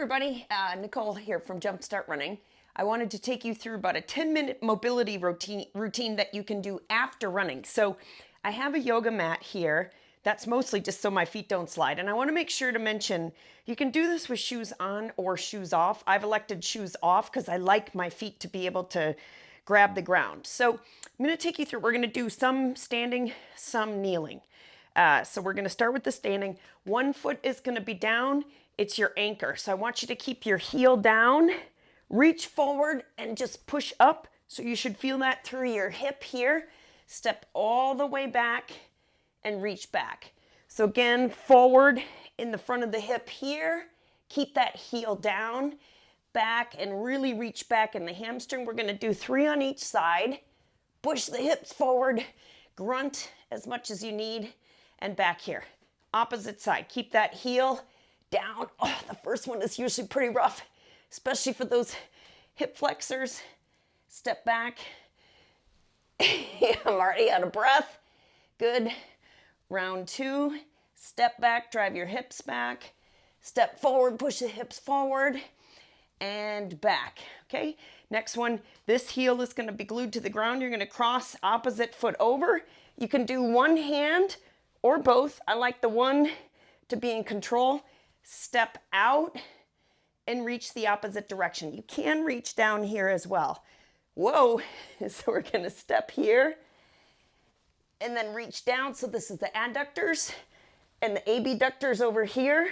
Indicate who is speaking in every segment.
Speaker 1: everybody, Nicole here from Jumpstart Running. I wanted to take you through about a 10-minute mobility routine that you can do after running. So I have a yoga mat here that's mostly just so my feet don't slide. And I want to make sure to mention, you can do this with shoes on or shoes off. I've elected shoes off because I like my feet to be able to grab the ground. So I'm going to take you through, we're going to do some standing, some kneeling. So we're going to start with the standing. One foot is going to be down. It's your anchor. So I want you to keep your heel down, reach forward and just push up. So you should feel that through your hip here. Step all the way back and reach back. So again, forward in the front of the hip here. Keep that heel down, back, and really reach back in the hamstring. We're going to do 3 on each side. Push the hips forward, grunt as much as you need, and back here. Opposite side. Keep that heel down. Oh, the first one is usually pretty rough, especially for those hip flexors. Step back. I'm already out of breath. Good. Round 2. Step back, drive your hips back. Step forward, push the hips forward and back. Okay, next one, this heel is going to be glued to the ground. You're going to cross opposite foot over. You can do one hand or both. I like the one to be in control. Step out and reach the opposite direction. You can reach down here as well. Whoa, so we're going to step here and then reach down. So this is the adductors and the abductors over here.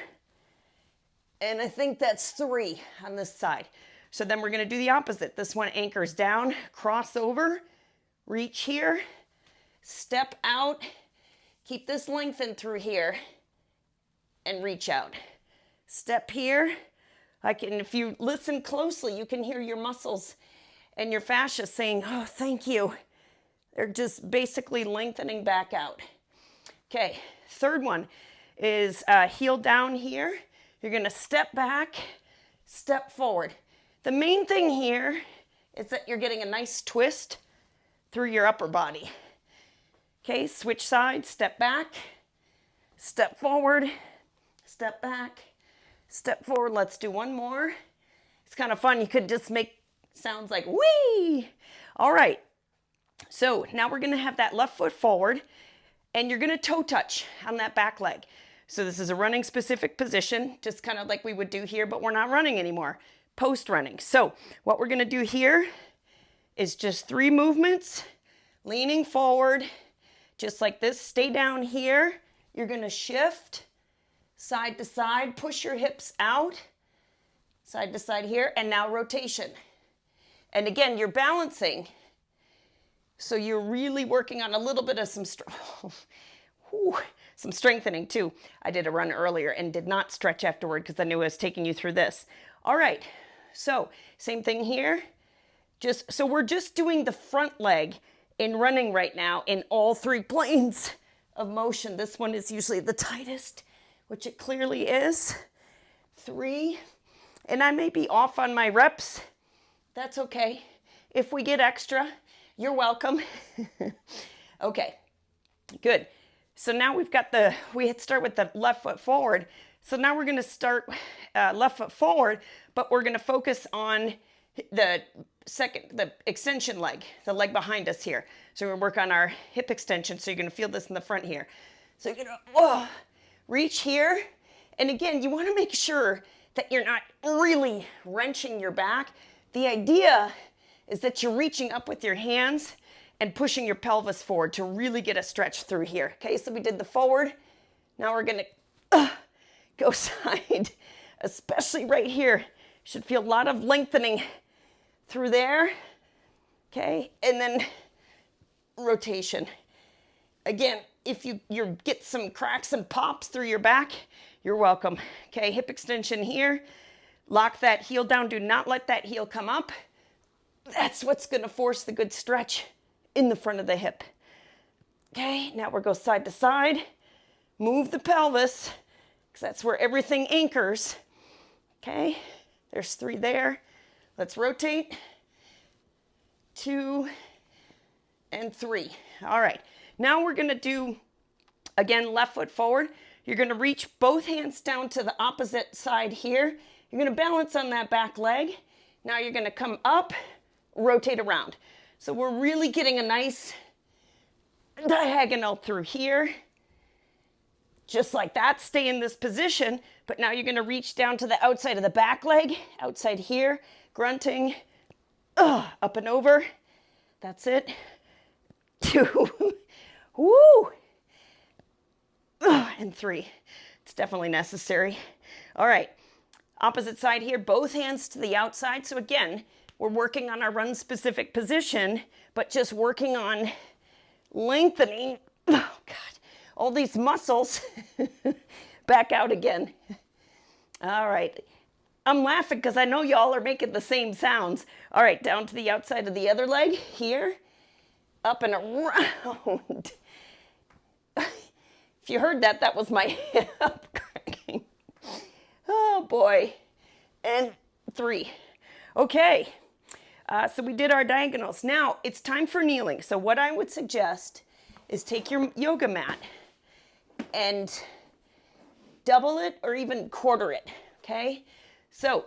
Speaker 1: And I think that's 3 on this side. So then we're going to do the opposite. This one anchors down, cross over, reach here, step out, keep this lengthened through here, and reach out. Step here. If you listen closely, you can hear your muscles and your fascia saying, oh, thank you. They're just basically lengthening back out. Okay, third one is heel down here. You're going to step back, step forward. The main thing here is that you're getting a nice twist through your upper body. Okay, switch sides, step back, step forward, step back, step forward. Let's do one more. It's kind of fun. You could just make sounds like wee. All right. So now we're going to have that left foot forward and you're going to toe touch on that back leg. So this is a running specific position, just kind of like we would do here, but we're not running anymore, post running. So what we're going to do here is just 3 movements, leaning forward, just like this. Stay down here. You're going to shift side to side, push your hips out, side to side here, and now rotation. And again, you're balancing. So you're really working on a little bit of some strengthening too. I did a run earlier and did not stretch afterward because I knew I was taking you through this. All right, so same thing here. So we're just doing the front leg in running right now in all 3 planes of motion. This one is usually the tightest, which it clearly is. 3, and I may be off on my reps. That's okay. If we get extra, you're welcome. Okay, good. So now we've got we had start with the left foot forward. So now we're going to start left foot forward, but we're going to focus on the extension leg, the leg behind us here. So we're going to work on our hip extension. So you're going to feel this in the front here. So you're going to reach here. And again, you want to make sure that you're not really wrenching your back. The idea is that you're reaching up with your hands and pushing your pelvis forward to really get a stretch through here. Okay, so we did the forward. Now we're going to go side, especially right here. Should feel a lot of lengthening through there. Okay, and then rotation. Again, if you get some cracks and pops through your back, you're welcome. Okay, hip extension here. Lock that heel down. Do not let that heel come up. That's what's going to force the good stretch in the front of the hip. Okay, now we'll go side to side. Move the pelvis, because that's where everything anchors. Okay, there's 3 there. Let's rotate. 2 and 3. All right, now we're going to do, again, left foot forward. You're going to reach both hands down to the opposite side here You're gonna balance on that back leg. Now you're gonna come up, rotate around. So we're really getting a nice diagonal through here. Just like that, stay in this position, but now you're gonna reach down to the outside of the back leg, outside here, grunting, up and over. That's it. 2, woo, and 3. It's definitely necessary. All right, opposite side here, both hands to the outside. So again, we're working on our run specific position, but just working on lengthening, oh God, all these muscles back out again. All right, I'm laughing because I know y'all are making the same sounds. All right, down to the outside of the other leg here, up and around. If you heard that, that was my hip cracking. Oh boy. And 3. Okay. So we did our diagonals. Now it's time for kneeling. So what I would suggest is take your yoga mat and double it or even quarter it. Okay. So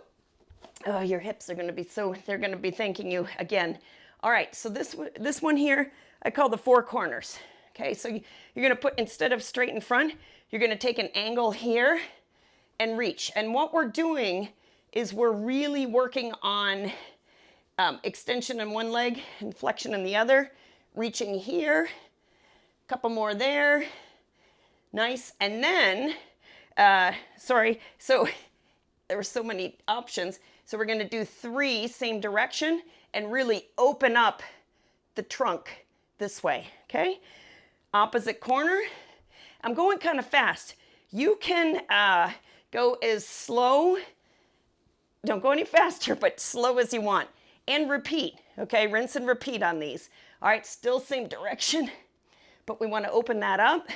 Speaker 1: your hips are going to be they're going to be thanking you again. All right. So this one here, I call the 4 corners. Okay, so you're going to put, instead of straight in front, you're going to take an angle here and reach. And what we're doing is we're really working on extension in one leg and flexion in the other. Reaching here, a couple more there. Nice. And then, so there were so many options. So we're going to do 3 same direction and really open up the trunk this way, okay? Opposite corner. I'm going kind of fast. You can go as slow, don't go any faster, but slow as you want. And repeat, okay? Rinse and repeat on these. All right, still same direction, but we want to open that up.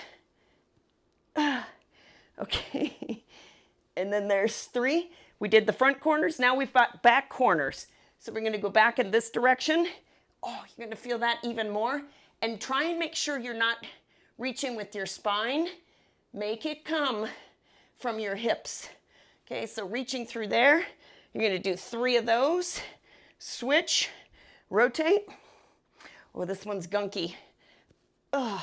Speaker 1: Okay, and then there's 3. We did the front corners, now we've got back corners. So we're going to go back in this direction. Oh, you're going to feel that even more. And try and make sure you're not reaching with your spine. Make it come from your hips. Okay, so reaching through there. You're going to do 3 of those. Switch, rotate. Oh, this one's gunky. Oh,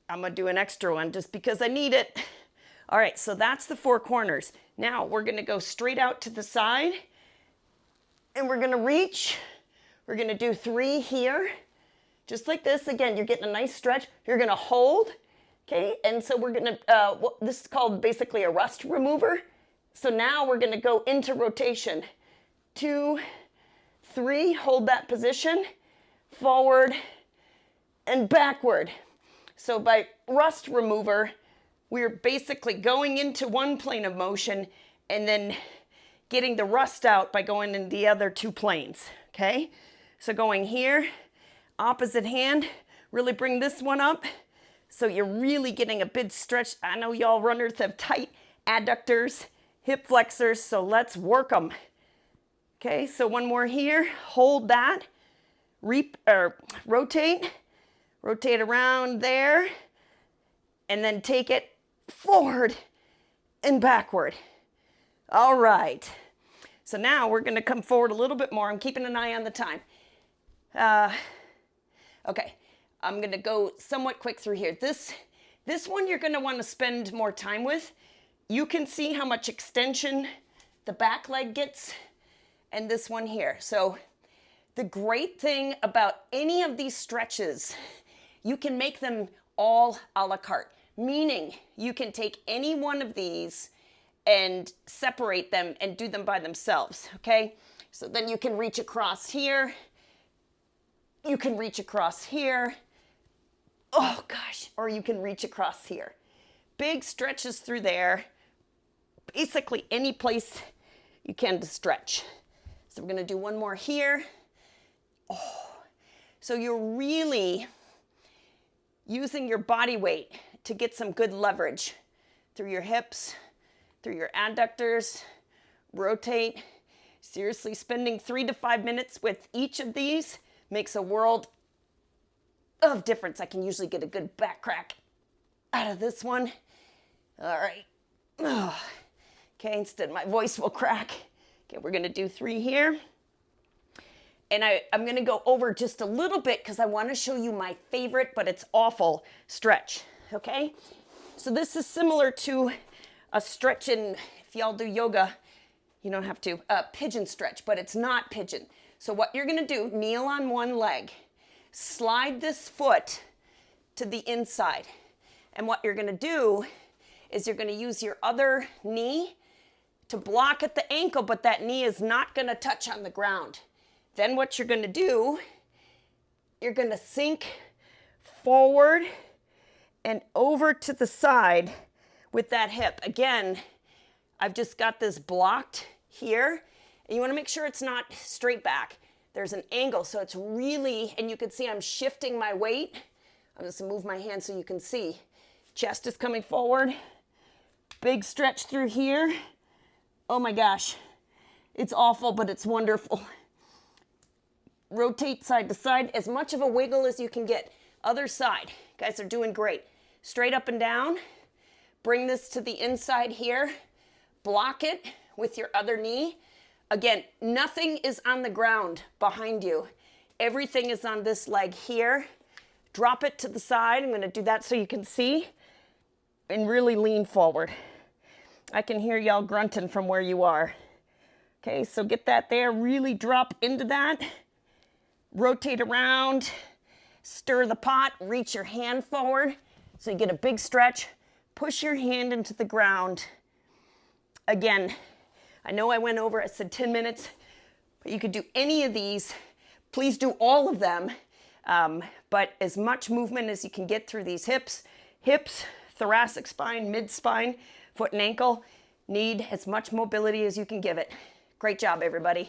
Speaker 1: I'm going to do an extra one just because I need it. All right, so that's the 4 corners. Now we're going to go straight out to the side. And we're going to reach. We're going to do 3 here, just like this. Again, you're getting a nice stretch. You're going to hold, okay? And so we're going to, this is called basically a rust remover. So now we're going to go into rotation. 2, 3, hold that position, forward and backward. So by rust remover, we're basically going into one plane of motion and then getting the rust out by going in the other 2 planes, okay? So going here, opposite hand, really bring this one up. So you're really getting a big stretch. I know y'all runners have tight adductors, hip flexors, so let's work them. Okay, so one more here, hold that, rotate around there, and then take it forward and backward. All right, so now we're gonna come forward a little bit more. I'm keeping an eye on the time. Okay, I'm gonna go somewhat quick through here. This one you're gonna wanna spend more time with. You can see how much extension the back leg gets, and this one here. So the great thing about any of these stretches, you can make them all a la carte, meaning you can take any one of these and separate them and do them by themselves, okay? So then you can reach across here. You can reach across here. Oh gosh, or you can reach across here. Big stretches through there. Basically any place you can to stretch. So we're gonna do one more here. Oh, so you're really using your body weight to get some good leverage through your hips, through your adductors, rotate. Seriously, spending 3 to 5 minutes with each of these makes a world of difference. I can usually get a good back crack out of this one. All right. Oh, Okay, instead my voice will crack. Okay, we're gonna do 3 here. And I'm gonna go over just a little bit because I wanna show you my favorite, but it's awful stretch, okay? So this is similar to a stretch in, if y'all do yoga, you don't have to, pigeon stretch, but it's not pigeon. So what you're gonna do, kneel on one leg, slide this foot to the inside. And what you're gonna do is you're gonna use your other knee to block at the ankle, but that knee is not gonna touch on the ground. Then what you're gonna do, you're gonna sink forward and over to the side with that hip. Again, I've just got this blocked here, and you wanna make sure it's not straight back. There's an angle, so it's really, and you can see I'm shifting my weight. I'm just gonna move my hand so you can see. Chest is coming forward. Big stretch through here. Oh my gosh, it's awful, but it's wonderful. Rotate side to side, as much of a wiggle as you can get. Other side, guys are doing great. Straight up and down. Bring this to the inside here. Block it with your other knee. Again, nothing is on the ground behind you. Everything is on this leg here. Drop it to the side. I'm gonna do that so you can see. And really lean forward. I can hear y'all grunting from where you are. Okay, so get that there. Really drop into that. Rotate around, stir the pot, reach your hand forward so you get a big stretch. Push your hand into the ground. Again, I know I went over, I said 10 minutes, but you could do any of these. Please do all of them, but as much movement as you can get through these hips, thoracic spine, mid-spine, foot and ankle, need as much mobility as you can give it. Great job, everybody.